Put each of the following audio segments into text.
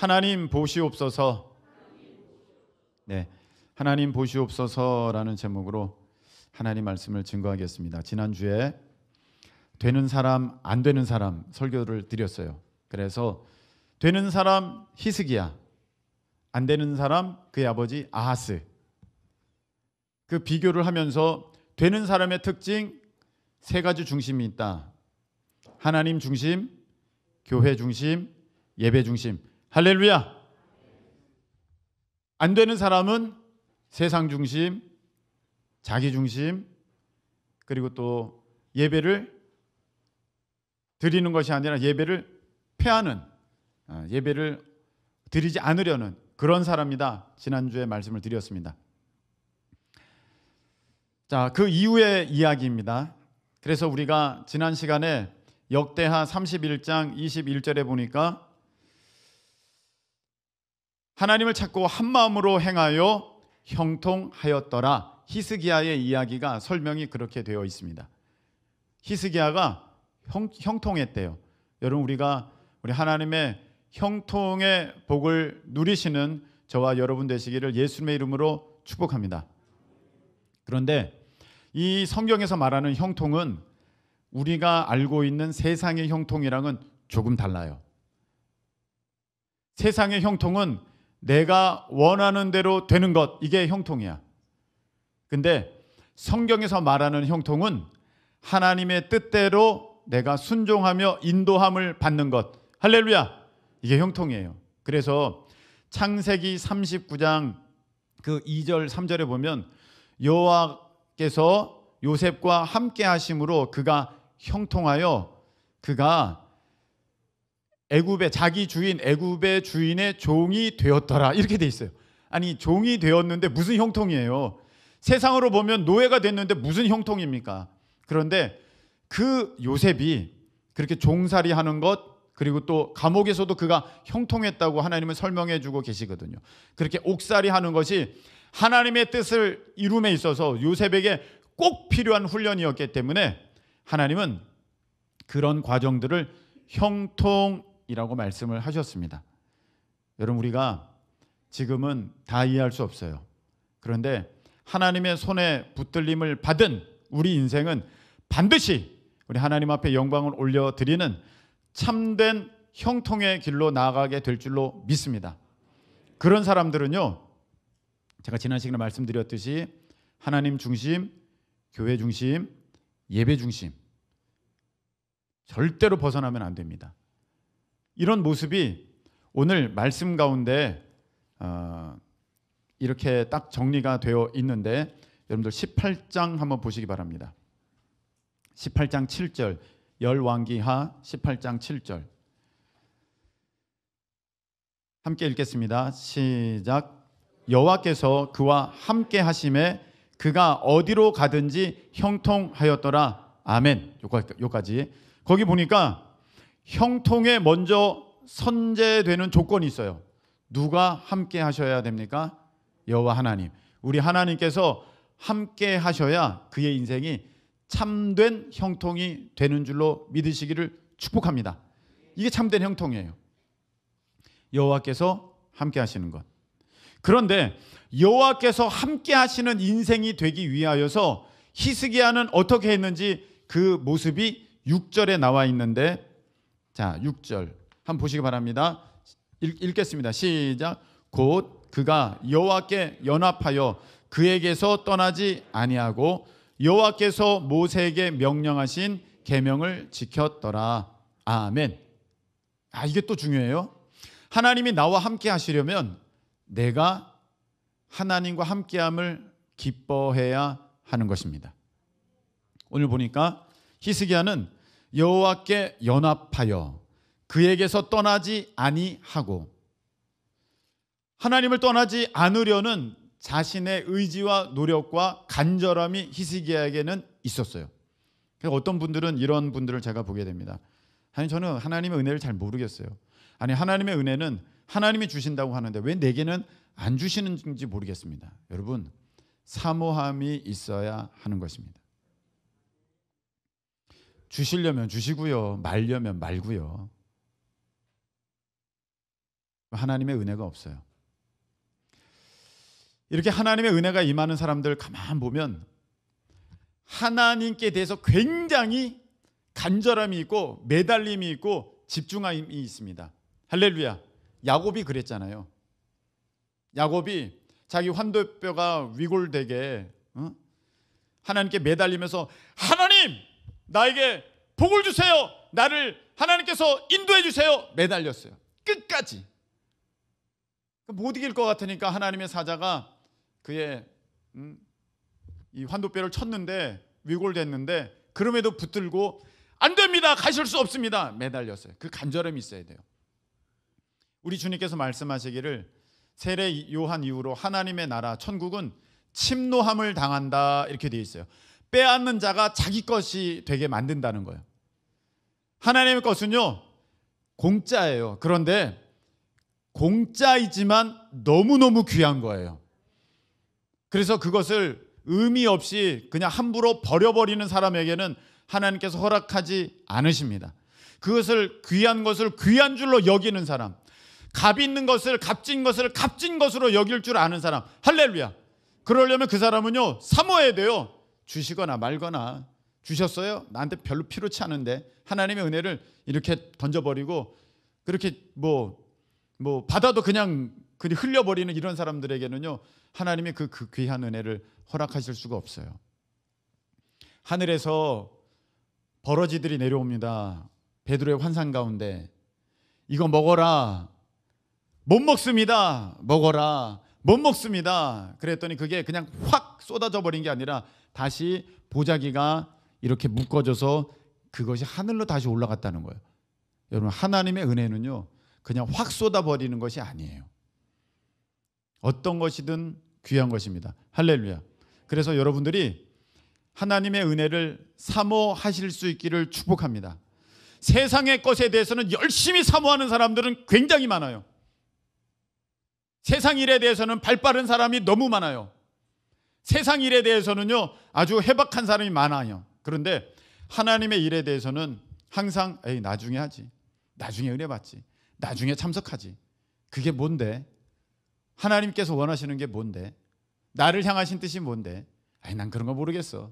하나님 보시옵소서. 네, 하나님 보시옵소서라는 제목으로 하나님 말씀을 증거하겠습니다. 지난주에 되는 사람 안 되는 사람 설교를 드렸어요. 그래서 되는 사람 히스기야, 안 되는 사람 그의 아버지 아하스, 그 비교를 하면서 되는 사람의 특징 세 가지 중심이 있다. 하나님 중심, 교회 중심, 예배 중심. 할렐루야. 안 되는 사람은 세상 중심, 자기 중심, 그리고 또 예배를 드리는 것이 아니라 예배를 패하는, 예배를 드리지 않으려는 그런 사람이다. 지난주에 말씀을 드렸습니다. 자, 그 이후의 이야기입니다. 그래서 우리가 지난 시간에 역대하 31장 21절에 보니까 하나님을 찾고 한 마음으로 행하여 형통하였더라. 히스기야의 이야기가 설명이 그렇게 되어 있습니다. 히스기야가 형통했대요. 여러분, 우리 하나님의 형통의 복을 누리시는 저와 여러분 되시기를 예수님의 이름으로 축복합니다. 그런데 이 성경에서 말하는 형통은 우리가 알고 있는 세상의 형통이랑은 조금 달라요. 세상의 형통은 내가 원하는 대로 되는 것, 이게 형통이야. 근데 성경에서 말하는 형통은 하나님의 뜻대로 내가 순종하며 인도함을 받는 것, 할렐루야, 이게 형통이에요. 그래서 창세기 39장 그 2절 3절에 보면 여호와께서 요셉과 함께 하심으로 그가 형통하여 그가 애굽의 자기 주인 애굽의 주인의 종이 되었더라, 이렇게 돼 있어요. 아니, 종이 되었는데 무슨 형통이에요? 세상으로 보면 노예가 됐는데 무슨 형통입니까? 그런데 그 요셉이 그렇게 종살이 하는 것, 그리고 또 감옥에서도 그가 형통했다고 하나님은 설명해 주고 계시거든요. 그렇게 옥살이 하는 것이 하나님의 뜻을 이룸에 있어서 요셉에게 꼭 필요한 훈련이었기 때문에 하나님은 그런 과정들을 형통이라고 말씀을 하셨습니다. 여러분, 우리가 지금은 다 이해할 수 없어요. 그런데 하나님의 손에 붙들림을 받은 우리 인생은 반드시 우리 하나님 앞에 영광을 올려드리는 참된 형통의 길로 나아가게 될 줄로 믿습니다. 그런 사람들은요, 제가 지난 시간에 말씀드렸듯이 하나님 중심, 교회 중심, 예배 중심, 절대로 벗어나면 안 됩니다. 이런 모습이 오늘 말씀 가운데 이렇게 딱 정리가 되어 있는데, 여러분들 18장 한번 보시기 바랍니다. 18장 7절, 열왕기하 18장 7절 함께 읽겠습니다. 시작. 여호와께서 그와 함께 하심에 그가 어디로 가든지 형통하였더라. 아멘. 여기까지. 거기 보니까 형통에 먼저 선제되는 조건이 있어요. 누가 함께 하셔야 됩니까? 여호와 하나님. 우리 하나님께서 함께 하셔야 그의 인생이 참된 형통이 되는 줄로 믿으시기를 축복합니다. 이게 참된 형통이에요. 여호와께서 함께 하시는 것. 그런데 여호와께서 함께 하시는 인생이 되기 위하여서 히스기야는 어떻게 했는지 그 모습이 6절에 나와 있는데, 자, 6절 한번 보시기 바랍니다. 읽겠습니다. 시작. 곧 그가 여호와께 연합하여 그에게서 떠나지 아니하고 여호와께서 모세에게 명령하신 계명을 지켰더라. 아멘. 이게 또 중요해요. 하나님이 나와 함께 하시려면 내가 하나님과 함께함을 기뻐해야 하는 것입니다. 오늘 보니까 히스기야는 여호와께 연합하여 그에게서 떠나지 아니하고, 하나님을 떠나지 않으려는 자신의 의지와 노력과 간절함이 히스기야에게는 있었어요. 그래서 어떤 분들은 이런 분들을 제가 보게 됩니다. 아니, 저는 하나님의 은혜를 잘 모르겠어요. 아니, 하나님의 은혜는 하나님이 주신다고 하는데 왜 내게는 안 주시는지 모르겠습니다. 여러분, 사모함이 있어야 하는 것입니다. 주시려면 주시고요, 말려면 말고요. 하나님의 은혜가 없어요. 이렇게 하나님의 은혜가 임하는 사람들 가만 보면 하나님께 대해서 굉장히 간절함이 있고 매달림이 있고 집중함이 있습니다. 할렐루야. 야곱이 그랬잖아요. 야곱이 자기 환도뼈가 위골되게 하나님께 매달리면서 하나님 나에게 복을 주세요. 나를 하나님께서 인도해 주세요. 매달렸어요. 끝까지. 못 이길 것 같으니까 하나님의 사자가 그의 이 환도뼈를 쳤는데 위골됐는데 그럼에도 붙들고 안 됩니다. 가실 수 없습니다. 매달렸어요. 그 간절함이 있어야 돼요. 우리 주님께서 말씀하시기를 세례 요한 이후로 하나님의 나라 천국은 침노함을 당한다 이렇게 되어 있어요. 빼앗는 자가 자기 것이 되게 만든다는 거예요. 하나님의 것은요 공짜예요. 그런데 공짜이지만 너무너무 귀한 거예요. 그래서 그것을 의미 없이 그냥 함부로 버려버리는 사람에게는 하나님께서 허락하지 않으십니다. 그것을 귀한 것을 귀한 줄로 여기는 사람, 값 있는 것을 값진 것을 값진 것으로 여길 줄 아는 사람, 할렐루야. 그러려면 그 사람은요 사모해야 돼요. 주시거나 말거나. 주셨어요? 나한테 별로 필요치 않은데. 하나님의 은혜를 이렇게 던져버리고 그렇게 뭐 받아도 그냥 흘려버리는 이런 사람들에게는요 하나님이 그 귀한 은혜를 허락하실 수가 없어요. 하늘에서 버러지들이 내려옵니다. 베드로의 환상 가운데 이거 먹어라. 못 먹습니다. 먹어라. 못 먹습니다. 그랬더니 그게 그냥 확 쏟아져 버린 게 아니라 다시 보자기가 이렇게 묶어져서 그것이 하늘로 다시 올라갔다는 거예요. 여러분 하나님의 은혜는요 그냥 확 쏟아버리는 것이 아니에요. 어떤 것이든 귀한 것입니다. 할렐루야. 그래서 여러분들이 하나님의 은혜를 사모하실 수 있기를 축복합니다. 세상의 것에 대해서는 열심히 사모하는 사람들은 굉장히 많아요. 세상 일에 대해서는 발빠른 사람이 너무 많아요. 세상 일에 대해서는요 아주 해박한 사람이 많아요. 그런데 하나님의 일에 대해서는 항상 에이 나중에 하지. 나중에 은혜 받지. 나중에 참석하지. 그게 뭔데? 하나님께서 원하시는 게 뭔데? 나를 향하신 뜻이 뭔데? 아니 난 그런 거 모르겠어.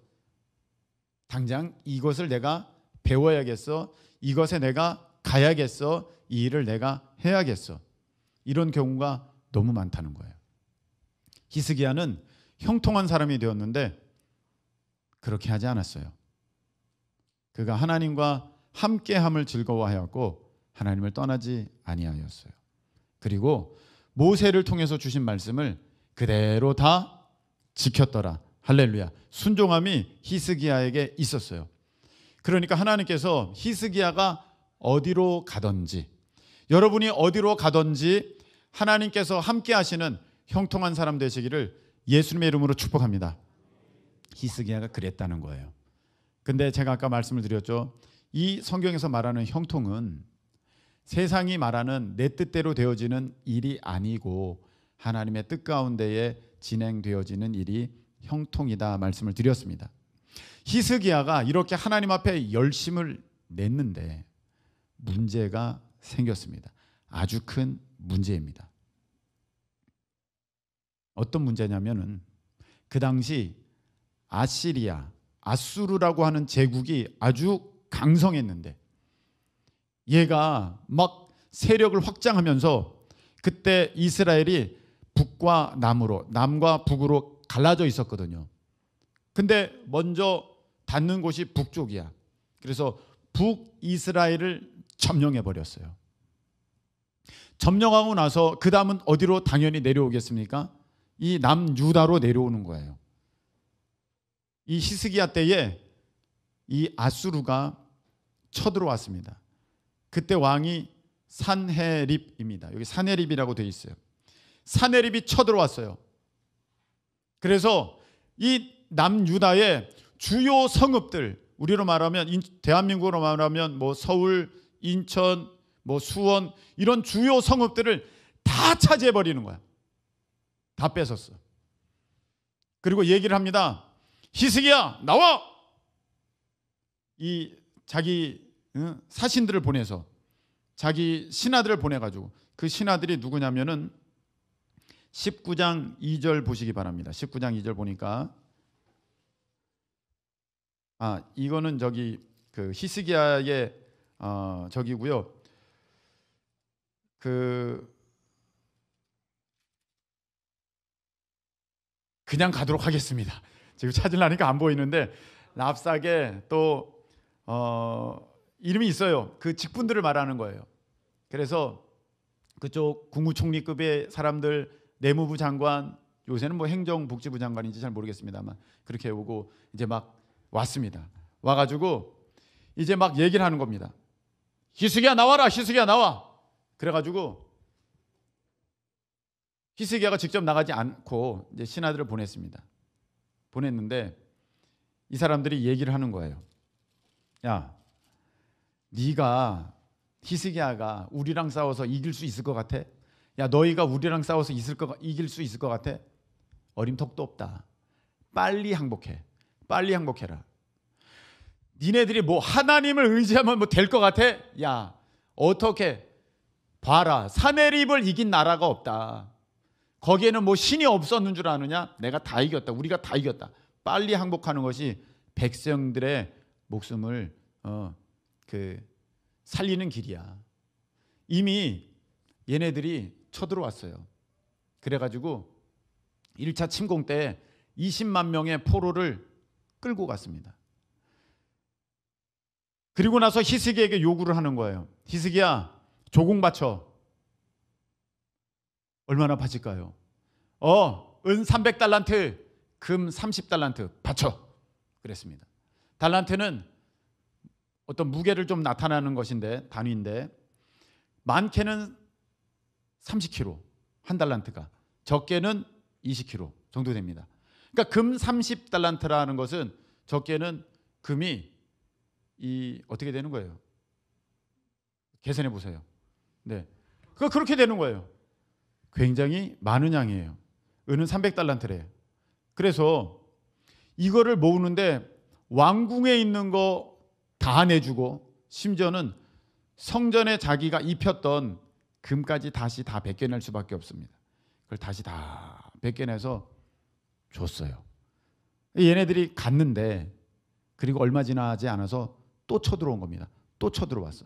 당장 이것을 내가 배워야겠어. 이것에 내가 가야겠어. 이 일을 내가 해야겠어. 이런 경우가 너무 많다는 거예요. 히스기야는 형통한 사람이 되었는데 그렇게 하지 않았어요. 그가 하나님과 함께함을 즐거워하였고 하나님을 떠나지 아니하였어요. 그리고 모세를 통해서 주신 말씀을 그대로 다 지켰더라. 할렐루야. 순종함이 히스기야에게 있었어요. 그러니까 하나님께서 히스기야가 어디로 가든지 여러분이 어디로 가든지 하나님께서 함께 하시는 형통한 사람 되시기를 예수님의 이름으로 축복합니다. 히스기야가 그랬다는 거예요. 근데 제가 아까 말씀을 드렸죠. 이 성경에서 말하는 형통은 세상이 말하는 내 뜻대로 되어지는 일이 아니고 하나님의 뜻 가운데에 진행되어지는 일이 형통이다 말씀을 드렸습니다. 히스기야가 이렇게 하나님 앞에 열심을 냈는데 문제가 생겼습니다. 아주 큰 문제입니다. 어떤 문제냐면은 그 당시 아시리아, 아수르라고 하는 제국이 아주 강성했는데 얘가 막 세력을 확장하면서 그때 이스라엘이 북과 남으로, 남과 북으로 갈라져 있었거든요. 근데 먼저 닿는 곳이 북쪽이야. 그래서 북이스라엘을 점령해 버렸어요. 점령하고 나서 그 다음은 어디로 당연히 내려오겠습니까? 이 남유다로 내려오는 거예요. 이 히스기야 때에 이 아수르가 쳐들어왔습니다. 그때 왕이 산헤립입니다. 여기 산헤립이라고 되어 있어요. 산헤립이 쳐들어왔어요. 그래서 이 남유다의 주요 성읍들, 우리로 말하면 대한민국으로 말하면 뭐 서울, 인천, 뭐 수원 이런 주요 성읍들을 다 차지해 버리는 거야. 다 뺏었어. 그리고 얘기를 합니다. 히스기야 나와. 이 자기 사신들을 보내서 자기 신하들을 보내가지고 그 신하들이 누구냐면은 19장 2절 보시기 바랍니다. 19장 2절 보니까 이거는 저기 그 히스기야의 저기고요. 그냥 가도록 하겠습니다. 지금 찾으려니까 안 보이는데 랍삭에 또 이름이 있어요. 그 직분들을 말하는 거예요. 그래서 그쪽 국무총리급의 사람들, 내무부 장관, 요새는 뭐 행정복지부 장관인지 잘 모르겠습니다만 그렇게 오고 이제 막 왔습니다. 와가지고 이제 막 얘기를 하는 겁니다. 히스기야 나와라, 히스기야 나와. 그래가지고 히스기야가 직접 나가지 않고 이제 신하들을 보냈습니다. 보냈는데 이 사람들이 얘기를 하는 거예요. 야, 네가 히스기야가 우리랑 싸워서 이길 수 있을 것 같아? 야, 너희가 우리랑 싸워서 이길 수 있을 것 같아? 어림턱도 없다. 빨리 항복해. 빨리 항복해라. 니네들이 뭐 하나님을 의지하면 뭐 될 것 같아? 야, 어떻게 봐라. 사내립을 이긴 나라가 없다. 거기에는 뭐 신이 없었는 줄 아느냐? 내가 다 이겼다. 우리가 다 이겼다. 빨리 항복하는 것이 백성들의 목숨을 살리는 길이야. 이미 얘네들이 쳐들어왔어요. 그래가지고 1차 침공 때 20만 명의 포로를 끌고 갔습니다. 그리고 나서 히스기야에게 요구를 하는 거예요. 히스기야, 조공 바쳐. 얼마나 바칠까요? 은 300달란트, 금 30달란트 바쳐. 그랬습니다. 달란트는 어떤 무게를 좀 나타나는 것인데, 단위인데, 많게는 30kg, 한 달란트가, 적게는 20kg 정도 됩니다. 그러니까 금 30달란트라는 것은 적게는 금이 어떻게 되는 거예요? 계산해 보세요. 네, 그렇게 되는 거예요. 굉장히 많은 양이에요. 은은 300달란트래요. 그래서 이거를 모으는데 왕궁에 있는 거 다 내주고 심지어는 성전에 자기가 입혔던 금까지 다시 다 벗겨낼 수밖에 없습니다. 그걸 다시 다 벗겨내서 줬어요. 얘네들이 갔는데 그리고 얼마 지나지 않아서 또 쳐들어온 겁니다. 또 쳐들어왔어.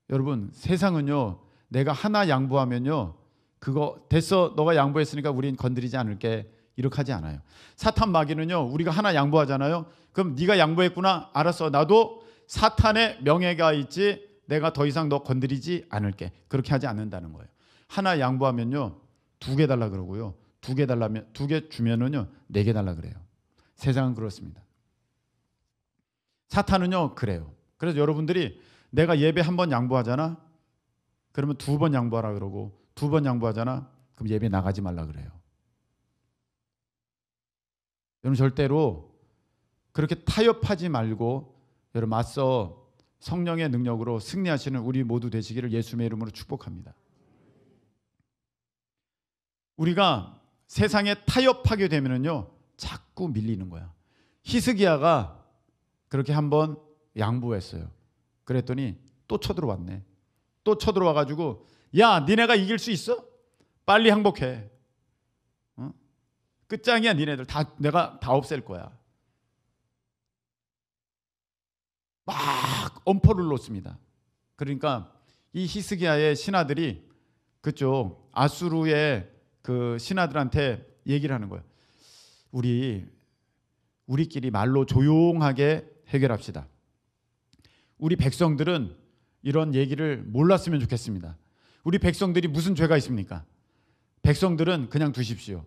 여러분, 세상은요, 내가 하나 양보하면요, 그거 됐어, 너가 양보했으니까 우린 건드리지 않을게, 이렇게 하지 않아요. 사탄 마귀는요, 우리가 하나 양보하잖아요. 그럼 네가 양보했구나, 알았어, 나도 사탄의 명예가 있지, 내가 더 이상 너 건드리지 않을게, 그렇게 하지 않는다는 거예요. 하나 양보하면요 2개 달라 그러고요, 2개 달라면 2개 주면은요 4개 달라 그래요. 세상은 그렇습니다. 사탄은요 그래요. 그래서 여러분들이 내가 예배 1번 양보하잖아, 그러면 2번 양보하라 그러고, 2번 양보하잖아, 그럼 예배 나가지 말라 그래요. 여러분, 절대로 그렇게 타협하지 말고 여러분, 맞서 성령의 능력으로 승리하시는 우리 모두 되시기를 예수님의 이름으로 축복합니다. 우리가 세상에 타협하게 되면은요 자꾸 밀리는 거야. 히스기야가 그렇게 한번 양보했어요. 그랬더니 또 쳐들어왔네. 또 쳐들어와가지고, 야, 니네가 이길 수 있어? 빨리 항복해. 끝장이야. 니네들 다 내가 다 없앨 거야. 막 엄포를 놓습니다. 그러니까 이 히스기야의 신하들이 그쪽 아수르의 그 신하들한테 얘기를 하는 거예요. 우리끼리 말로 조용하게 해결합시다. 우리 백성들은 이런 얘기를 몰랐으면 좋겠습니다. 우리 백성들이 무슨 죄가 있습니까? 백성들은 그냥 두십시오.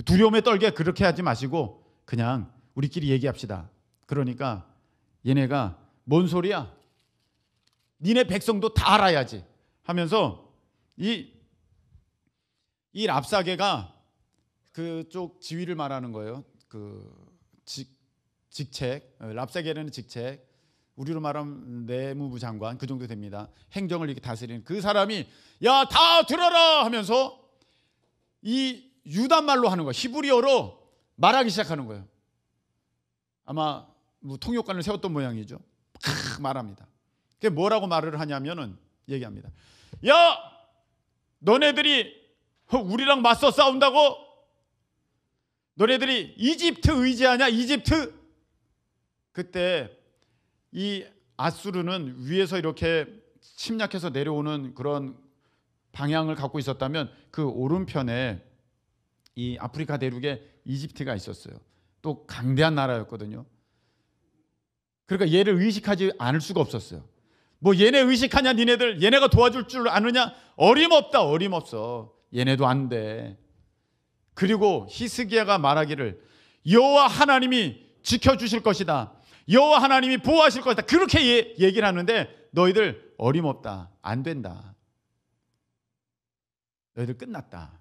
두려움에 떨게 그렇게 하지 마시고 그냥 우리끼리 얘기합시다. 그러니까 얘네가 뭔 소리야? 니네 백성도 다 알아야지 하면서 이 랍사게가 그쪽 지위를 말하는 거예요. 그 직책, 랍사게라는 직책, 우리로 말하면 내무부 장관, 그 정도 됩니다. 행정을 이렇게 다스리는 그 사람이, 야, 다 들어라 하면서 이 유단말로 하는 거예요. 히브리어로 말하기 시작하는 거예요. 아마 뭐 통역관을 세웠던 모양이죠. 막 말합니다. 그게 뭐라고 말을 하냐면은 얘기합니다. 야, 너네들이 우리랑 맞서 싸운다고? 너네들이 이집트 의지하냐? 이집트? 그때 이 아수르는 위에서 이렇게 침략해서 내려오는 그런 방향을 갖고 있었다면 그 오른편에 이 아프리카 대륙에 이집트가 있었어요. 또 강대한 나라였거든요. 그러니까 얘를 의식하지 않을 수가 없었어요. 뭐 얘네 의식하냐 니네들, 얘네가 도와줄 줄 아느냐? 어림없다, 어림없어. 얘네도 안 돼. 그리고 히스기야가 말하기를 여호와 하나님이 지켜주실 것이다, 여호와 하나님이 보호하실 것이다, 그렇게 얘기를 하는데 너희들 어림없다, 안 된다, 너희들 끝났다.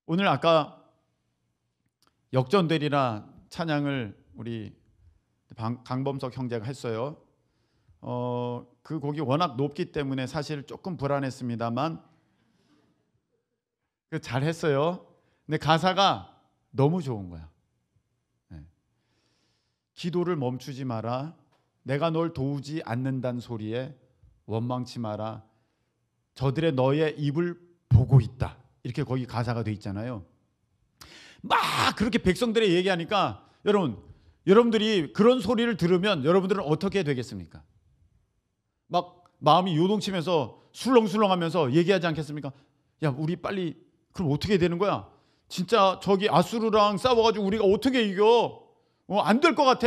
오늘 아까 역전되리라 찬양을 우리 강범석 형제가 했어요. 그 곡이 워낙 높기 때문에 사실 조금 불안했습니다만 잘했어요. 근데 가사가 너무 좋은 거야. 네. 기도를 멈추지 마라, 내가 널 도우지 않는다는 소리에 원망치 마라, 저들의 너의 입을 보고 있다, 이렇게 거기 가사가 돼 있잖아요. 막 그렇게 백성들의 얘기하니까 여러분들이 그런 소리를 들으면 여러분들은 어떻게 되겠습니까? 막 마음이 요동치면서 술렁술렁하면서 얘기하지 않겠습니까? 야, 우리 빨리, 그럼 어떻게 되는 거야? 진짜 저기 아수르랑 싸워가지고 우리가 어떻게 이겨? 안 될 것 같아.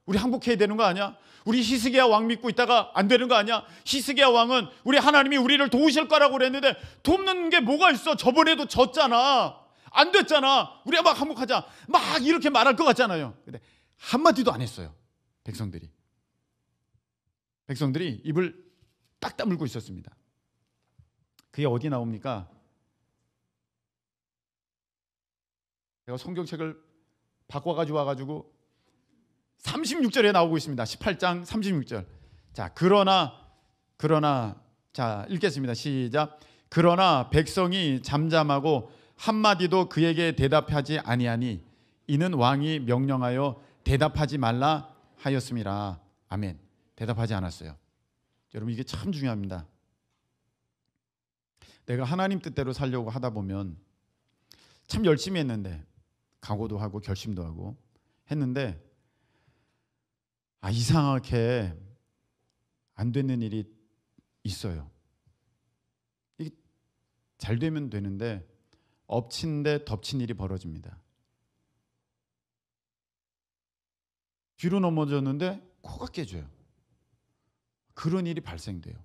우리 항복해야 되는 거 아니야? 우리 히스기야 왕 믿고 있다가 안 되는 거 아니야? 히스기야 왕은 우리 하나님이 우리를 도우실 거라고 그랬는데 돕는 게 뭐가 있어? 저번에도 졌잖아. 안 됐잖아. 우리가 막 항복하자, 막 이렇게 말할 것 같잖아요. 근데 한마디도 안 했어요. 백성들이 입을 딱 다물고 있었습니다. 그게 어디 나옵니까? 제가 성경책을 바꿔가지고 와가지고 36절에 나오고 있습니다. 18장 36절. 자, 그러나 자, 읽겠습니다. 시작. 그러나 백성이 잠잠하고 한마디도 그에게 대답하지 아니하니 이는 왕이 명령하여 대답하지 말라 하였음이라. 아멘. 대답하지 않았어요. 여러분, 이게 참 중요합니다. 내가 하나님 뜻대로 살려고 하다 보면 참 열심히 했는데, 각오도 하고 결심도 하고 했는데 이상하게 안 되는 일이 있어요. 이게 잘 되면 되는데 엎친 데 덮친 일이 벌어집니다. 뒤로 넘어졌는데 코가 깨져요. 그런 일이 발생돼요.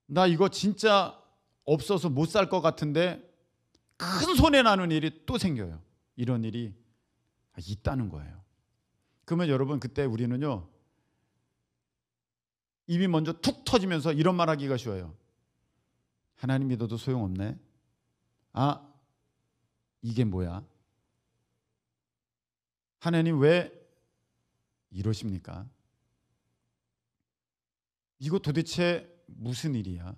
나 이거 진짜 없어서 못 살 것 같은데 큰 손해 나는 일이 또 생겨요. 이런 일이 있다는 거예요. 그러면 여러분, 그때 우리는요, 입이 먼저 툭 터지면서 이런 말 하기가 쉬워요. 하나님 믿어도 소용없네. 이게 뭐야? 하나님 왜 이러십니까? 이거 도대체 무슨 일이야?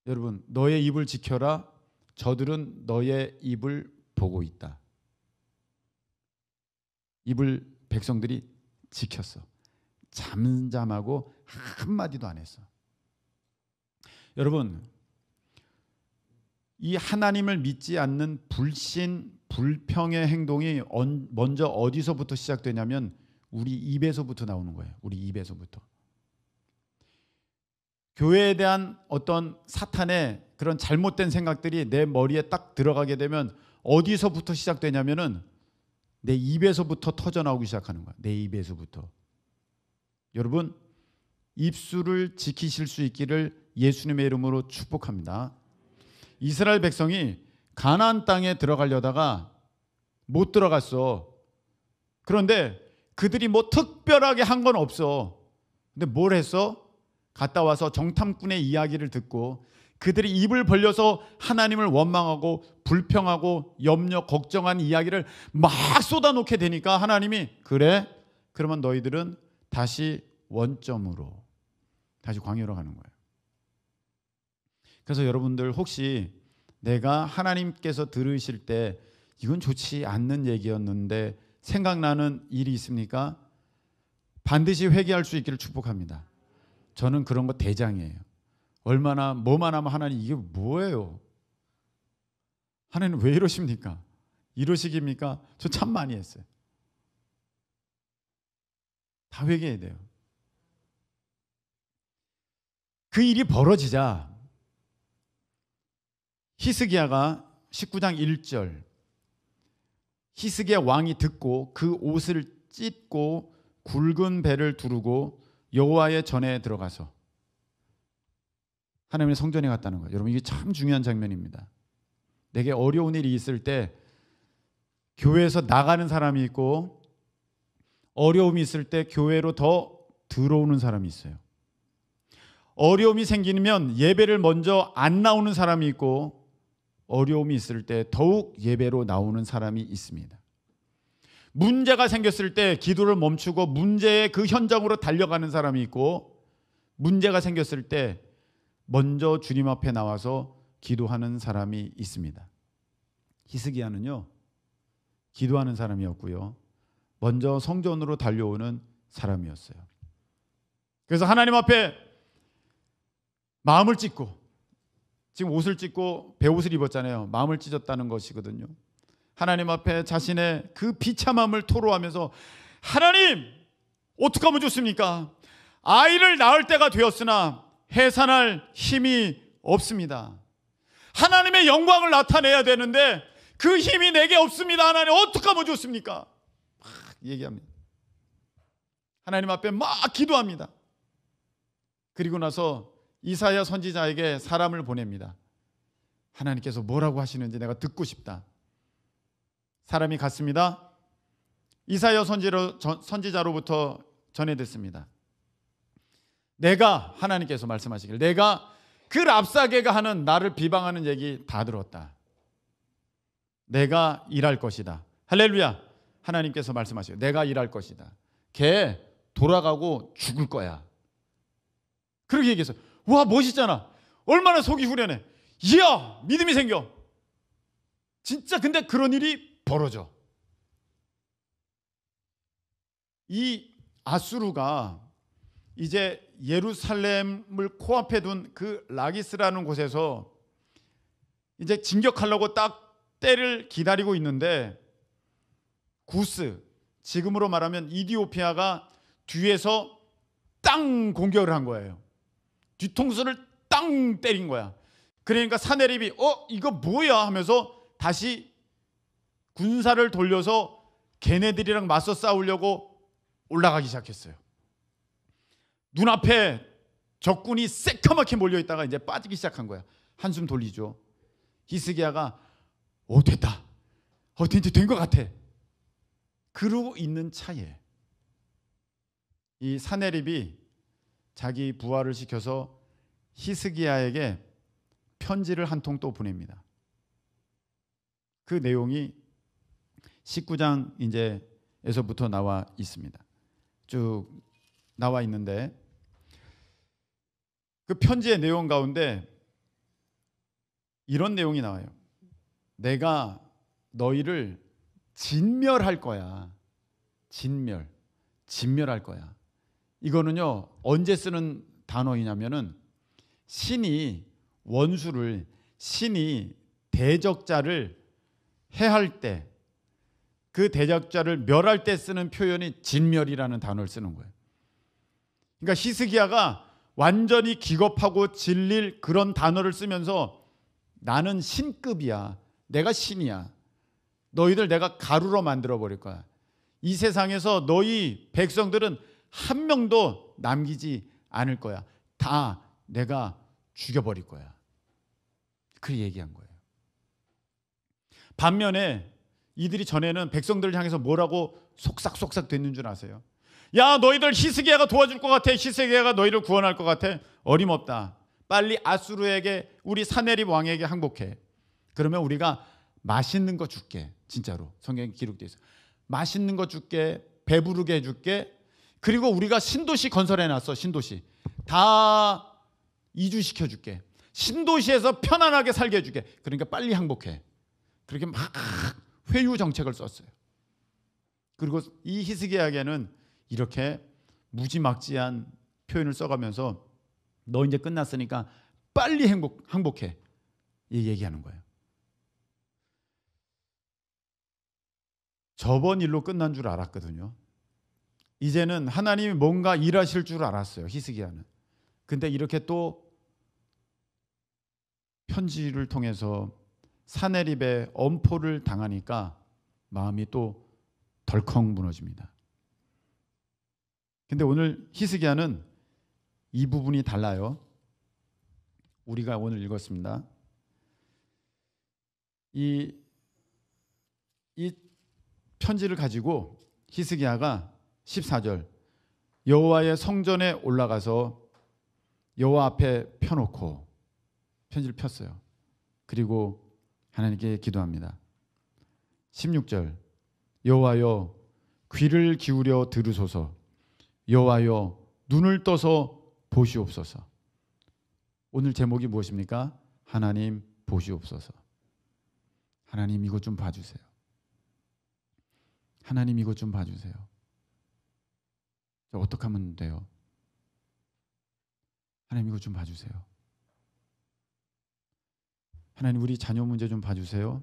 여러분, 너의 입을 지켜라. 저들은 너의 입을 보고 있다. 입을 백성들이 지켰어. 잠잠하고 한마디도 안 했어. 여러분, 이 하나님을 믿지 않는 불신, 불평의 행동이 먼저 어디서부터 시작되냐면 우리 입에서부터 나오는 거예요. 우리 입에서부터. 교회에 대한 어떤 사탄의 그런 잘못된 생각들이 내 머리에 딱 들어가게 되면 어디서부터 시작되냐면은 내 입에서부터 터져나오기 시작하는 거야. 내 입에서부터. 여러분, 입술을 지키실 수 있기를 예수님의 이름으로 축복합니다. 이스라엘 백성이 가나안 땅에 들어가려다가 못 들어갔어. 그런데 그들이 뭐 특별하게 한 건 없어. 근데 뭘 했어? 갔다 와서 정탐꾼의 이야기를 듣고 그들이 입을 벌려서 하나님을 원망하고 불평하고 염려, 걱정한 이야기를 막 쏟아놓게 되니까 하나님이 그래? 그러면 너희들은 다시 원점으로, 다시 광야로 가는 거예요. 그래서 여러분들 혹시 내가 하나님께서 들으실 때 이건 좋지 않는 얘기였는데 생각나는 일이 있습니까? 반드시 회개할 수 있기를 축복합니다. 저는 그런 거 대장이에요. 얼마나 뭐만 하면 하나님 이게 뭐예요? 하나님 왜 이러십니까? 이러시깁니까? 저 참 많이 했어요. 다 회개해야 돼요. 그 일이 벌어지자 히스기야가 19장 1절 히스기야 왕이 듣고 그 옷을 찢고 굵은 배를 두르고 여호와의 전에 들어가서 하나님의 성전에 갔다는 거예요. 여러분 이게 참 중요한 장면입니다. 내게 어려운 일이 있을 때 교회에서 나가는 사람이 있고 어려움이 있을 때 교회로 더 들어오는 사람이 있어요. 어려움이 생기면 예배를 먼저 안 나오는 사람이 있고 어려움이 있을 때 더욱 예배로 나오는 사람이 있습니다. 문제가 생겼을 때 기도를 멈추고 문제의 그 현장으로 달려가는 사람이 있고 문제가 생겼을 때 먼저 주님 앞에 나와서 기도하는 사람이 있습니다. 히스기야는요 기도하는 사람이었고요 먼저 성전으로 달려오는 사람이었어요. 그래서 하나님 앞에 마음을 찢고 지금 옷을 찢고 베옷을 입었잖아요. 마음을 찢었다는 것이거든요. 하나님 앞에 자신의 그 비참함을 토로하면서 하나님 어떻게 하면 좋습니까? 아이를 낳을 때가 되었으나 해산할 힘이 없습니다. 하나님의 영광을 나타내야 되는데 그 힘이 내게 없습니다. 하나님 어떻게 하면 좋습니까? 막 얘기합니다. 하나님 앞에 막 기도합니다. 그리고 나서 이사야 선지자에게 사람을 보냅니다. 하나님께서 뭐라고 하시는지 내가 듣고 싶다. 사람이 갔습니다. 이사야 선지자로부터 전해 듣습니다. 내가 하나님께서 말씀하시길 내가 그 랍사게가 하는 나를 비방하는 얘기 다 들었다. 내가 일할 것이다. 할렐루야. 하나님께서 말씀하시고 내가 일할 것이다. 걔 돌아가고 죽을 거야. 그렇게 얘기했어요. 와 멋있잖아. 얼마나 속이 후련해. 이야 믿음이 생겨. 진짜 근데 그런 일이 벌어져. 이 아수르가 이제 예루살렘을 코앞에 둔 그 라기스라는 곳에서 이제 진격하려고 딱 때를 기다리고 있는데 구스 지금으로 말하면 이디오피아가 뒤에서 땅 공격을 한 거예요. 뒤통수를 땅 때린 거야. 그러니까 사내립이 이거 뭐야 하면서 다시 군사를 돌려서 걔네들이랑 맞서 싸우려고 올라가기 시작했어요. 눈앞에 적군이 새까맣게 몰려있다가 이제 빠지기 시작한 거야. 한숨 돌리죠. 히스기야가 됐다. 이제 된 것 같아. 그러고 있는 차에 이 사내립이 자기 부하를 시켜서 히스기야에게 편지를 한 통 또 보냅니다. 그 내용이 19장 이제에서부터 나와 있습니다. 쭉 나와 있는데 그 편지의 내용 가운데 이런 내용이 나와요. 내가 너희를 진멸할 거야. 진멸할 거야. 이거는요 언제 쓰는 단어이냐면은 신이 대적자를 해할 때 그 대적자를 멸할 때 쓰는 표현이 진멸이라는 단어를 쓰는 거예요. 그러니까 히스기야가 완전히 기겁하고 질릴 그런 단어를 쓰면서 나는 신급이야. 내가 신이야. 너희들 내가 가루로 만들어 버릴 거야. 이 세상에서 너희 백성들은 한 명도 남기지 않을 거야. 다 내가 죽여버릴 거야. 그 얘기한 거예요. 반면에 이들이 전에는 백성들을 향해서 뭐라고 속삭속삭 됐는 줄 아세요? 야 너희들 히스기야가 도와줄 것 같아. 히스기야가 너희를 구원할 것 같아. 어림없다. 빨리 아수르에게 우리 사내립 왕에게 항복해. 그러면 우리가 맛있는 거 줄게. 진짜로 성경에 기록되어 있어요. 맛있는 거 줄게. 배부르게 해줄게. 그리고 우리가 신도시 건설해놨어. 신도시 다 이주시켜줄게. 신도시에서 편안하게 살게 해줄게. 그러니까 빨리 항복해. 그렇게 막 회유 정책을 썼어요. 그리고 이 히스기야에게는 이렇게 무지막지한 표현을 써가면서 너 이제 끝났으니까 빨리 항복해. 이 얘기하는 거예요. 저번 일로 끝난 줄 알았거든요. 이제는 하나님이 뭔가 일하실 줄 알았어요. 히스기야는. 근데 이렇게 또 편지를 통해서 사내립에 엄포를 당하니까 마음이 또 덜컥 무너집니다. 근데 오늘 히스기야는 이 부분이 달라요. 우리가 오늘 읽었습니다. 이 편지를 가지고 히스기야가 14절 여호와의 성전에 올라가서 여호와 앞에 펴놓고 편지를 폈어요. 그리고 하나님께 기도합니다. 16절 여호와여 귀를 기울여 들으소서. 여호와여 눈을 떠서 보시옵소서. 오늘 제목이 무엇입니까? 하나님 보시옵소서. 하나님 이것 좀 봐주세요. 하나님 이것 좀 봐주세요. 저 어떻게 하면 돼요? 하나님 이것 좀 봐주세요. 하나님 우리 자녀 문제 좀 봐주세요.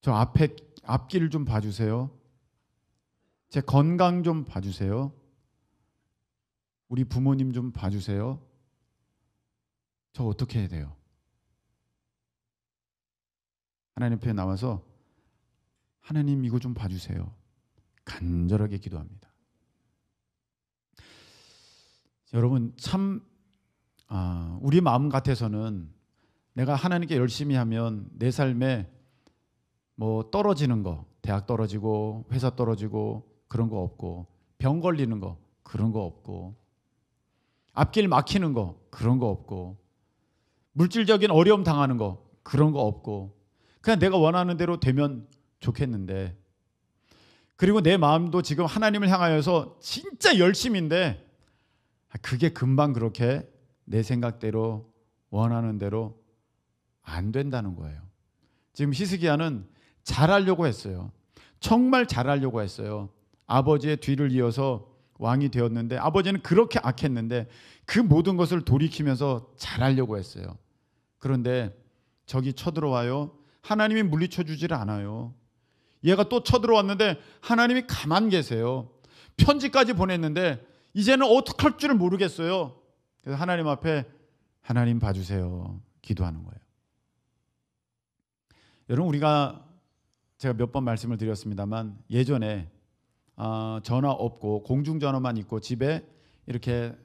저 앞길 좀 봐주세요. 제 건강 좀 봐주세요. 우리 부모님 좀 봐주세요. 저 어떻게 해야 돼요? 하나님 앞에 나와서 하나님 이거 좀 봐주세요. 간절하게 기도합니다. 여러분 참 우리 마음 같아서는 내가 하나님께 열심히 하면 내 삶에 뭐 떨어지는 거, 대학 떨어지고 회사 떨어지고 그런 거 없고, 병 걸리는 거 그런 거 없고, 앞길 막히는 거 그런 거 없고, 물질적인 어려움 당하는 거 그런 거 없고, 그냥 내가 원하는 대로 되면 좋겠는데, 그리고 내 마음도 지금 하나님을 향하여서 진짜 열심인데 그게 금방 그렇게 내 생각대로 원하는 대로 안 된다는 거예요. 지금 히스기야는 잘하려고 했어요. 정말 잘하려고 했어요. 아버지의 뒤를 이어서 왕이 되었는데 아버지는 그렇게 악했는데 그 모든 것을 돌이키면서 잘하려고 했어요. 그런데 적이 쳐들어와요. 하나님이 물리쳐 주질 않아요. 얘가 또 쳐들어왔는데 하나님이 가만 계세요. 편지까지 보냈는데 이제는 어떻게 할 줄을 모르겠어요. 그래서 하나님 앞에 하나님 봐주세요 기도하는 거예요. 여러분 제가 몇 번 말씀을 드렸습니다만 예전에 전화 없고 공중전화만 있고 집에 이렇게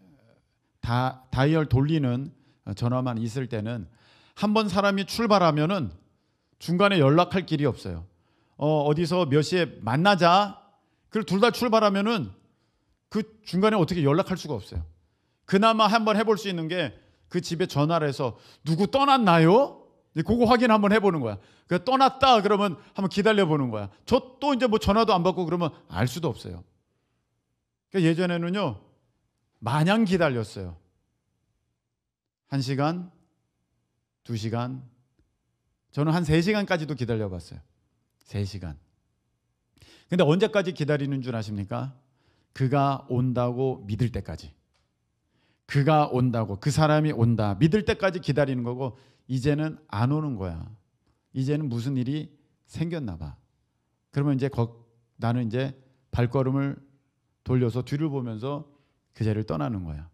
다이얼 돌리는 전화만 있을 때는 한번 사람이 출발하면은 중간에 연락할 길이 없어요. 어디서 몇 시에 만나자. 그리고 둘 다 출발하면은 그 중간에 어떻게 연락할 수가 없어요. 그나마 한번 해볼 수 있는 게 그 집에 전화를 해서 누구 떠났나요? 그거 확인 한번 해보는 거야. 그 떠났다 그러면 한번 기다려보는 거야. 저 또 이제 뭐 전화도 안 받고 그러면 알 수도 없어요. 그러니까 예전에는요 마냥 기다렸어요. 1시간, 2시간, 저는 한 3시간까지도 기다려봤어요. 3시간. 근데 언제까지 기다리는 줄 아십니까? 그가 온다고 믿을 때까지. 그가 온다고, 그 사람이 온다 믿을 때까지 기다리는 거고, 이제는 안 오는 거야. 이제는 무슨 일이 생겼나 봐. 그러면 이제 나는 이제 발걸음을 돌려서 뒤를 보면서 그 자리를 떠나는 거야.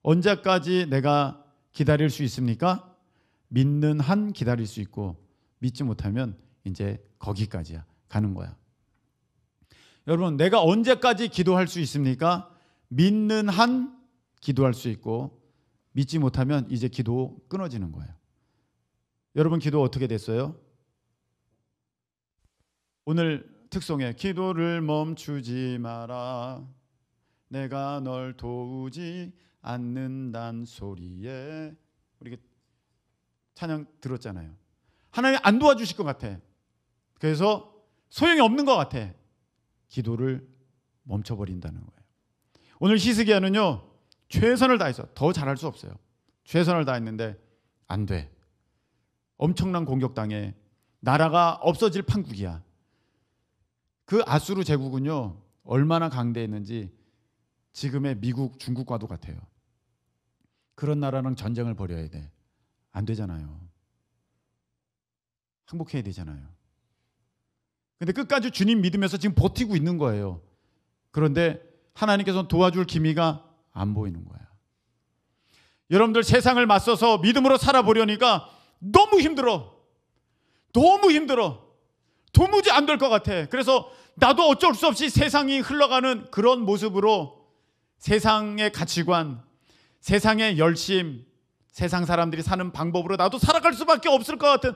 언제까지 내가 기다릴 수 있습니까? 믿는 한 기다릴 수 있고, 믿지 못하면 이제 거기까지야 가는 거야. 여러분 내가 언제까지 기도할 수 있습니까? 믿는 한 기도할 수 있고, 믿지 못하면 이제 기도 끊어지는 거예요. 여러분 기도 어떻게 됐어요? 오늘 특송에 기도를 멈추지 마라 내가 널 도우지 않는단 소리에, 우리 찬양 들었잖아요. 하나님 안 도와주실 것 같아. 그래서 소용이 없는 것 같아. 기도를 멈춰버린다는 거예요. 오늘 히스기야는요 최선을 다해서 더 잘할 수 없어요. 최선을 다했는데 안 돼. 엄청난 공격당해. 나라가 없어질 판국이야. 그 아수르 제국은요 얼마나 강대했는지 지금의 미국, 중국과도 같아요. 그런 나라랑 전쟁을 벌여야 돼. 안 되잖아요. 항복해야 되잖아요. 근데 끝까지 주님 믿으면서 지금 버티고 있는 거예요. 그런데 하나님께서는 도와줄 기미가 안 보이는 거야. 여러분들 세상을 맞서서 믿음으로 살아보려니까 너무 힘들어. 너무 힘들어. 도무지 안 될 것 같아. 그래서 나도 어쩔 수 없이 세상이 흘러가는 그런 모습으로 세상의 가치관, 세상의 열심, 세상 사람들이 사는 방법으로 나도 살아갈 수밖에 없을 것 같은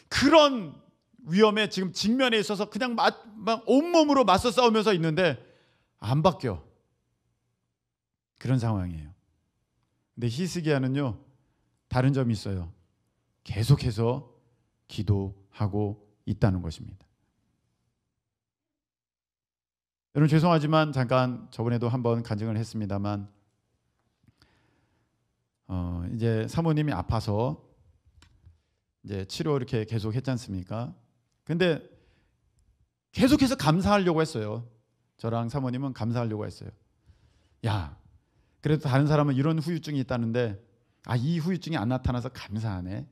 그런 위험에 지금 직면해 있어서 그냥 막 온몸으로 맞서 싸우면서 있는데 안 바뀌어. 그런 상황이에요. 근데 히스기야는요, 다른 점이 있어요. 계속해서 기도하고 있다는 것입니다. 여러분 죄송하지만 잠깐 저번에도 한번 간증을 했습니다만 이제 사모님이 아파서 이제 치료 이렇게 계속 했지 않습니까? 근데 계속해서 감사하려고 했어요. 저랑 사모님은 감사하려고 했어요. 야, 그래도 다른 사람은 이런 후유증이 있다는데 이 후유증이 안 나타나서 감사하네.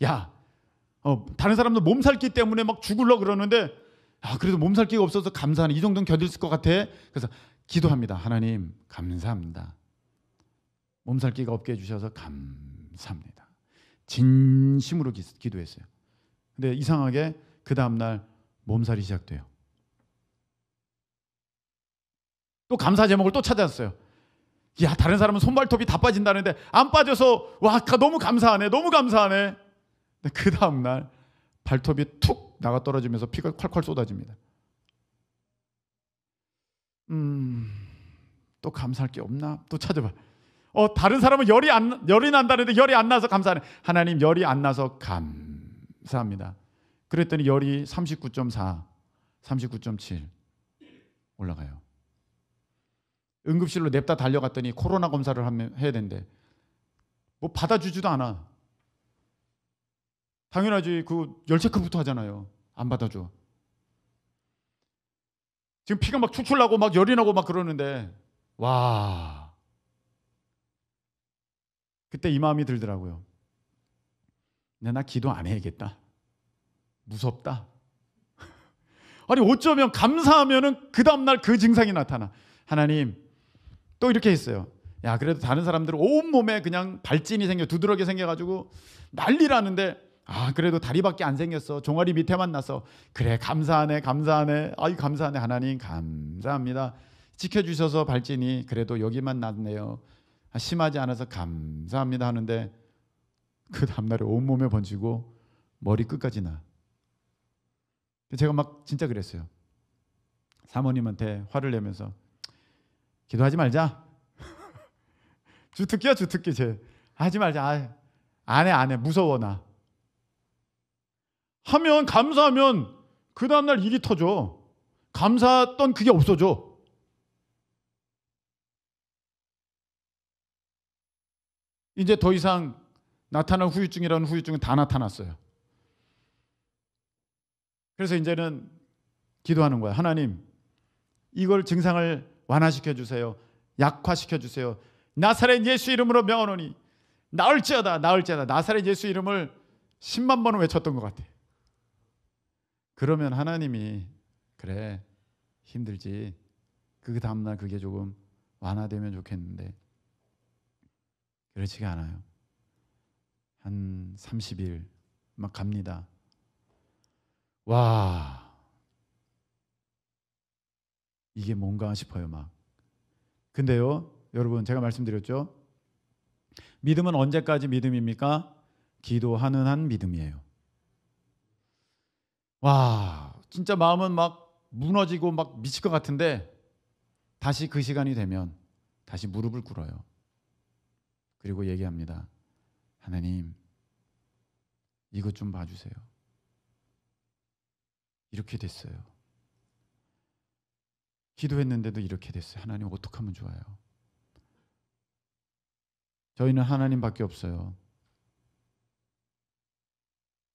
야, 다른 사람도 몸살기 때문에 막 죽으려고 그러는데 그래도 몸살기가 없어서 감사하네. 이 정도는 견딜 것 같아. 그래서 기도합니다. 하나님 감사합니다. 몸살기가 없게 해주셔서 감사합니다. 진심으로 기도했어요. 근데 이상하게 그 다음날 몸살이 시작돼요. 또 감사 제목을 또 찾았어요. 야, 다른 사람은 손발톱이 다 빠진다는데 안 빠져서 와, 너무 감사하네. 너무 감사하네. 근데 그 다음날 발톱이 툭 나가 떨어지면서 피가 콸콸 쏟아집니다. 또 감사할 게 없나? 또 찾아봐. 다른 사람은 열이 난다는데 열이 안 나서 감사하네. 하나님 열이 안 나서 감사합니다. 그랬더니 열이 39.4, 39.7 올라가요. 응급실로 냅다 달려갔더니 코로나 검사를 해야 된대. 뭐 받아주지도 않아. 당연하지. 그 열체크부터 하잖아요. 안 받아줘. 지금 피가 막 출출 나고 막 열이 나고 막 그러는데 와. 그때 이 마음이 들더라고요. 근데 나 기도 안 해야겠다. 무섭다. 아니 어쩌면 감사하면은 그 다음날 그 증상이 나타나. 하나님 또 이렇게 했어요. 야, 그래도 다른 사람들은 온몸에 그냥 발진이 생겨 두드러기 생겨가지고 난리라는데 그래도 다리밖에 안 생겼어. 종아리 밑에만 나서. 그래 감사하네 감사하네. 아이 감사하네. 하나님 감사합니다. 지켜주셔서 발진이 그래도 여기만 났네요. 심하지 않아서 감사합니다 하는데 그 다음날에 온몸에 번지고 머리 끝까지 나. 제가 막 진짜 그랬어요. 사모님한테 화를 내면서 기도하지 말자. 주특기야 주특기. 쟤 하지 말자. 안 해 무서워 나. 하면 감사하면 그 다음날 일이 터져. 감사했던 그게 없어져. 이제 더 이상 나타난 후유증이라는 후유증은 다 나타났어요. 그래서 이제는 기도하는 거야. 하나님 이걸 증상을 완화시켜 주세요. 약화시켜 주세요. 나사렛 예수 이름으로 명하노니 나을지어다 나을지어다. 나사렛 예수 이름을 10만 번은 외쳤던 것 같아. 그러면 하나님이 그래 힘들지. 그 다음날 그게 조금 완화되면 좋겠는데 그렇지가 않아요. 한 30일 막 갑니다. 와, 이게 뭔가 싶어요 막. 근데요 여러분 제가 말씀드렸죠. 믿음은 언제까지 믿음입니까? 기도하는 한 믿음이에요. 와, 진짜 마음은 막 무너지고 막 미칠 것 같은데 다시 그 시간이 되면 다시 무릎을 꿇어요. 그리고 얘기합니다. 하나님 이것 좀 봐주세요. 이렇게 됐어요. 기도했는데도 이렇게 됐어요. 하나님 어떻게 하면 좋아요? 저희는 하나님밖에 없어요.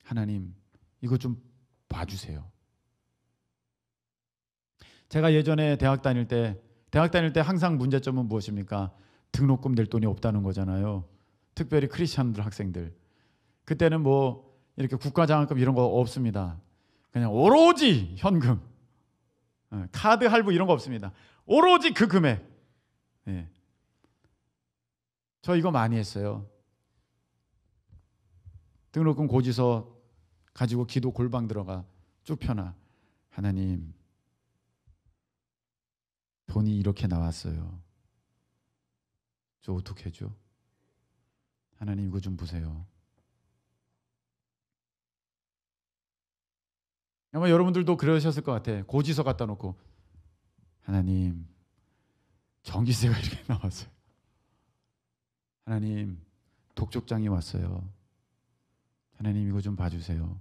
하나님 이것 좀 봐주세요. 제가 예전에 대학 다닐 때 대학 다닐 때 항상 문제점은 무엇입니까? 등록금 낼 돈이 없다는 거잖아요. 특별히 크리스찬들 학생들. 그때는 뭐 이렇게 국가장학금 이런 거 없습니다. 그냥 오로지 현금, 카드 할부 이런 거 없습니다. 오로지 그 금액. 예. 저 이거 많이 했어요. 등록금 고지서 가지고 기도 골방 들어가 쭉 펴놔. 하나님, 돈이 이렇게 나왔어요. 저 어떻게 해줘? 하나님 이거 좀 보세요. 아마 여러분들도 그러셨을 것 같아. 고지서 갖다 놓고 하나님 전기세가 이렇게 나왔어요. 하나님 독촉장이 왔어요. 하나님 이거 좀 봐주세요.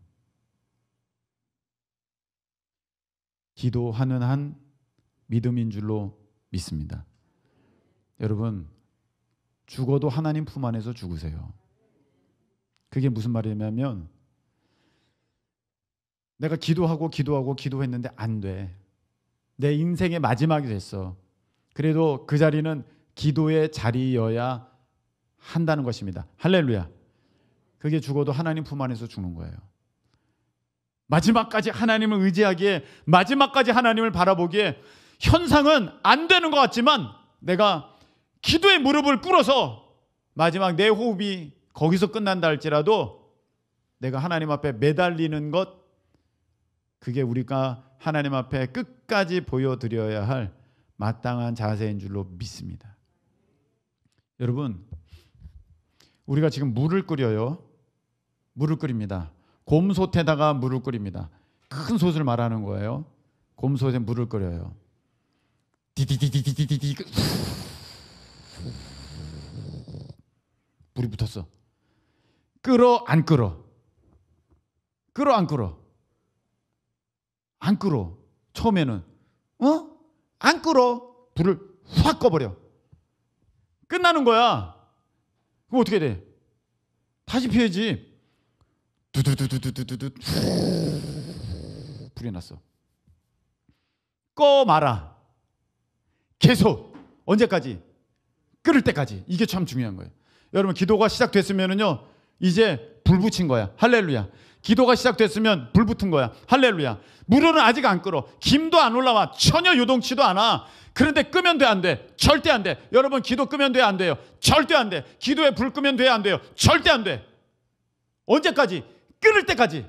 기도하는 한 믿음인 줄로 믿습니다. 여러분 죽어도 하나님 품 안에서 죽으세요. 그게 무슨 말이냐면 내가 기도했는데 안 돼. 내 인생의 마지막이 됐어. 그래도 그 자리는 기도의 자리여야 한다는 것입니다. 할렐루야. 그게 죽어도 하나님 품 안에서 죽는 거예요. 마지막까지 하나님을 의지하기에, 마지막까지 하나님을 바라보기에 현상은 안 되는 것 같지만 내가 기도의 무릎을 꿇어서 마지막 내 호흡이 거기서 끝난다 할지라도 내가 하나님 앞에 매달리는 것, 그게 우리가 하나님 앞에 끝까지 보여드려야 할 마땅한 자세인 줄로 믿습니다. 여러분, 우리가 지금 물을 끓여요. 물을 끓입니다. 곰솥에다가 물을 끓입니다. 큰 솥을 말하는 거예요. 곰솥에 물을 끓여요. 디디디디디디디 물이 붙었어. 끓어 안 끓어? 끓어 안 끓어? 안 끓어. 처음에는 안 끓어. 불을 확 꺼버려. 끝나는 거야. 그럼 어떻게 돼? 다시 피해야지. 두두두두두두두 불이 났어. 꺼 말아. 계속. 언제까지? 끓을 때까지. 이게 참 중요한 거예요. 여러분 기도가 시작됐으면은요 이제 불 붙인 거야. 할렐루야. 기도가 시작됐으면 불 붙은 거야. 할렐루야. 물은 아직 안 끓어. 김도 안 올라와. 전혀 요동치도 않아. 그런데 끄면 돼, 안 돼? 절대 안 돼. 여러분 기도 끄면 돼, 안 돼요? 절대 안 돼. 기도에 불 끄면 돼, 안 돼요? 절대 안 돼. 언제까지? 끓을 때까지.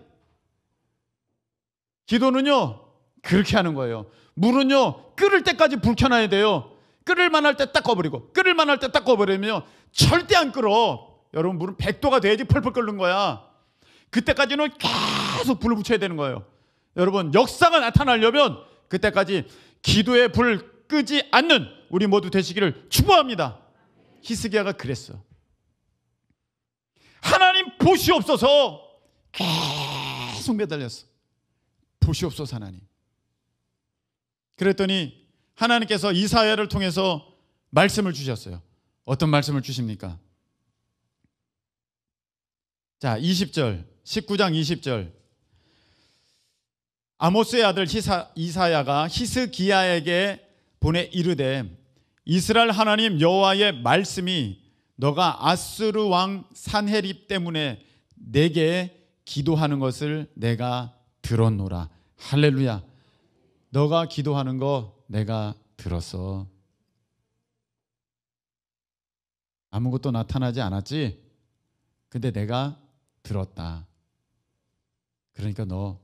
기도는요 그렇게 하는 거예요. 물은요 끓을 때까지 불 켜놔야 돼요. 끓을 만할 때 딱 꺼버리고, 끓을 만할 때 딱 꺼버리면 절대 안 끓어. 여러분 물은 100도가 돼야지 펄펄 끓는 거야. 그때까지는 계속 불을 붙여야 되는 거예요. 여러분 역사가 나타나려면 그때까지 기도에 불 끄지 않는 우리 모두 되시기를 축복합니다. 히스기야가 그랬어. 하나님 보시옵소서. 계속 매달렸어. 보시옵소서 하나님. 그랬더니 하나님께서 이사야를 통해서 말씀을 주셨어요. 어떤 말씀을 주십니까? 자, 20절, 19장 20절. 아모스의 아들 이사야가 히스기야에게 보내 이르되 이스라엘 하나님 여호와의 말씀이 너가 아수르 왕 산헤립 때문에 내게 기도하는 것을 내가 들었노라. 할렐루야. 너가 기도하는 거 내가 들었어. 아무것도 나타나지 않았지? 근데 내가 들었다. 그러니까 너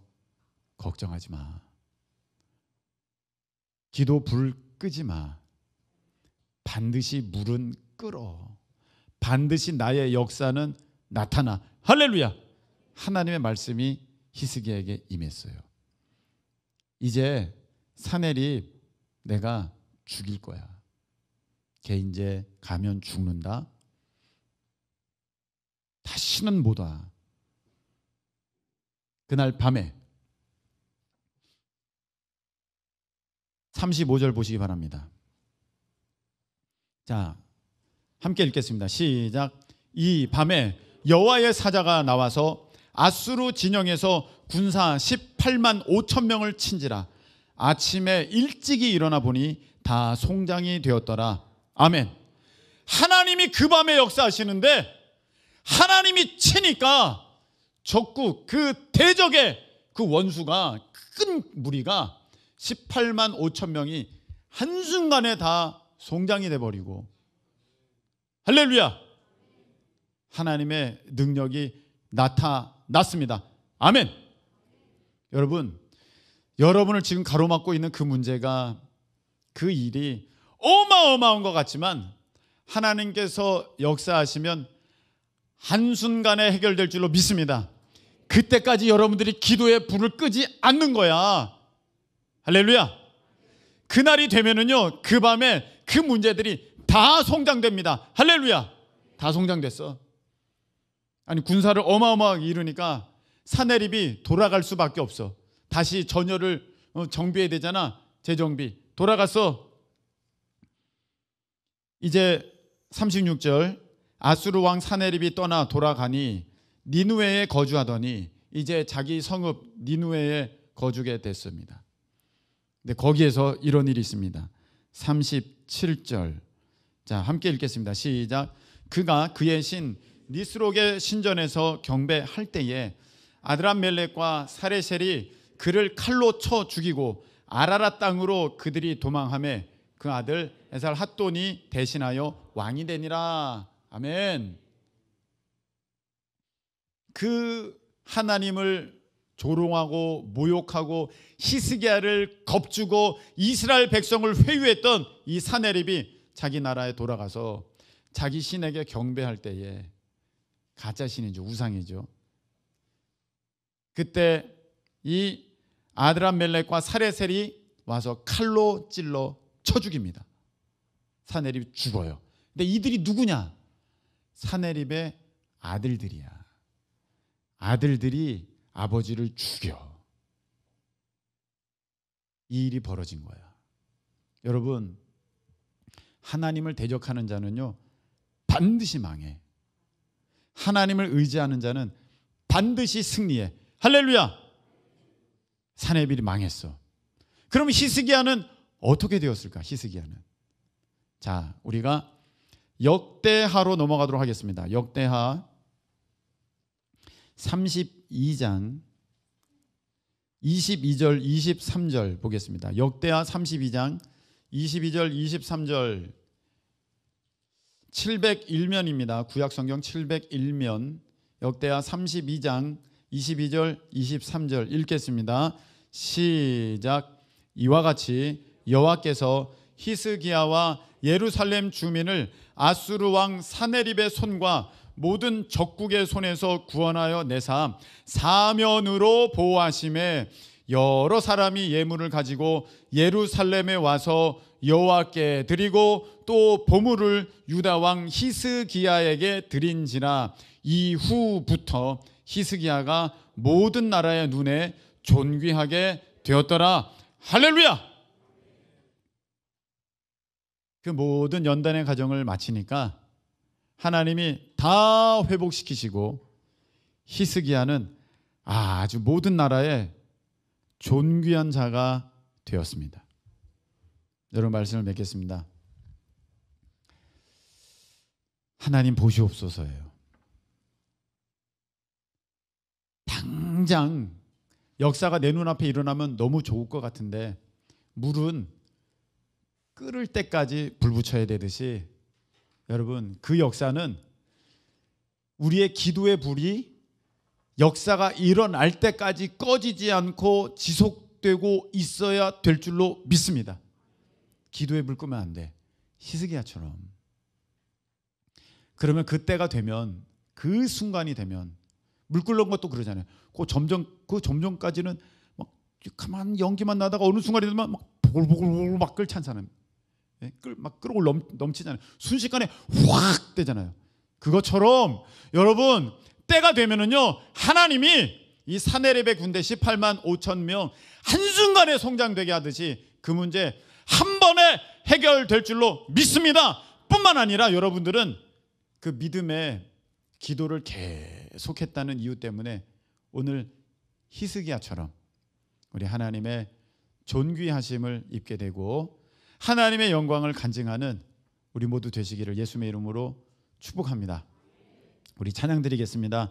걱정하지 마. 기도 불 끄지 마. 반드시 물은 끓어. 반드시 나의 역사는 나타나. 할렐루야. 하나님의 말씀이 히스기야에게 임했어요. 이제 산헤립 내가 죽일 거야. 걔 이제 가면 죽는다. 다시는 못 와. 그날 밤에 35절 보시기 바랍니다. 자, 함께 읽겠습니다. 시작. 이 밤에 여호와의 사자가 나와서 아수르 진영에서 군사 18만 5천 명을 친지라. 아침에 일찍이 일어나 보니 다 송장이 되었더라. 아멘. 하나님이 그 밤에 역사하시는데 하나님이 치니까 적국 그 대적의 그 원수가 큰 무리가 18만 5천 명이 한순간에 다 송장이 돼버리고, 할렐루야, 하나님의 능력이 나타났습니다. 아멘. 여러분, 여러분을 지금 가로막고 있는 그 문제가, 그 일이 어마어마한 것 같지만 하나님께서 역사하시면 한순간에 해결될 줄로 믿습니다. 그때까지 여러분들이 기도의 불을 끄지 않는 거야. 할렐루야. 그날이 되면은요, 그 밤에 그 문제들이 다 송장됩니다. 할렐루야. 다 송장됐어. 아니, 군사를 어마어마하게 이루니까 사내립이 돌아갈 수밖에 없어. 다시 전열을 정비해야 되잖아. 재정비. 돌아갔어. 이제 36절, 아수르 왕 사내립이 떠나 돌아가니 니누웨에 거주하더니 이제 자기 성읍 니누웨에 거주게 됐습니다. 근데 거기에서 이런 일이 있습니다. 37절. 자, 함께 읽겠습니다. 시작. 그가 그의 신 니스록의 신전에서 경배할 때에 아드람멜렉과 사레셀이 그를 칼로 쳐 죽이고 아라랏 땅으로 그들이 도망하매 그 아들 에살 핫돈이 대신하여 왕이 되니라. 아멘. 그 하나님을 조롱하고 모욕하고 히스기야를 겁주고 이스라엘 백성을 회유했던 이 사네립이 자기 나라에 돌아가서 자기 신에게 경배할 때에, 가짜 신이죠, 우상이죠, 그때 이 아드람멜렉과 사레셀이 와서 칼로 찔러 쳐 죽입니다. 사네립이 죽어요. 근데 이들이 누구냐? 사네립의 아들들이야. 아들들이 아버지를 죽여. 이 일이 벌어진 거야. 여러분, 하나님을 대적하는 자는요 반드시 망해. 하나님을 의지하는 자는 반드시 승리해. 할렐루야. 사네립이 망했어. 그럼 히스기야는 어떻게 되었을까? 히스기야는, 자, 우리가 역대하로 넘어가도록 하겠습니다. 역대하 32장 22절 23절 보겠습니다. 역대하 32장 22절 23절 701면입니다. 구약성경 701면 역대하 32장 22절 23절 읽겠습니다. 시작. 이와 같이 여호와께서 히스기야와 예루살렘 주민을 아수르 왕 사네립의 손과 모든 적국의 손에서 구원하여 내사 사면으로 보호하심에 여러 사람이 예물을 가지고 예루살렘에 와서 여호와께 드리고 또 보물을 유다 왕 히스기야에게 드린지라. 이후부터 히스기야가 모든 나라의 눈에 존귀하게 되었더라. 할렐루야. 그 모든 연단의 과정을 마치니까 하나님이 다 회복시키시고 히스기야는 아주 모든 나라에 존귀한 자가 되었습니다. 여러분, 말씀을 맺겠습니다. 하나님 보시옵소서예요. 당장 역사가 내 눈앞에 일어나면 너무 좋을 것 같은데 물은 끓을 때까지 불 붙여야 되듯이, 여러분, 그 역사는 우리의 기도의 불이 역사가 일어날 때까지 꺼지지 않고 지속되고 있어야 될 줄로 믿습니다. 기도의 불 끄면 안 돼. 히스기야처럼. 그러면 그때가 되면, 그 순간이 되면, 물 끓는 것도 그러잖아요. 그 점점까지는 막 가만 연기만 나다가 어느 순간이 되면 막 보글보글 막 끓지 않잖아요. 막 끓고 넘치잖아요. 순식간에 확 되잖아요. 그것처럼 여러분, 때가 되면은요 하나님이 이 사네립의 군대 18만 5천 명 한순간에 성장되게 하듯이 그 문제 한 번에 해결될 줄로 믿습니다. 뿐만 아니라 여러분들은 그 믿음의 기도를 계속했다는 이유 때문에 오늘 히스기야처럼 우리 하나님의 존귀하심을 입게 되고 하나님의 영광을 간증하는 우리 모두 되시기를 예수님의 이름으로 축복합니다. 우리 찬양 드리겠습니다.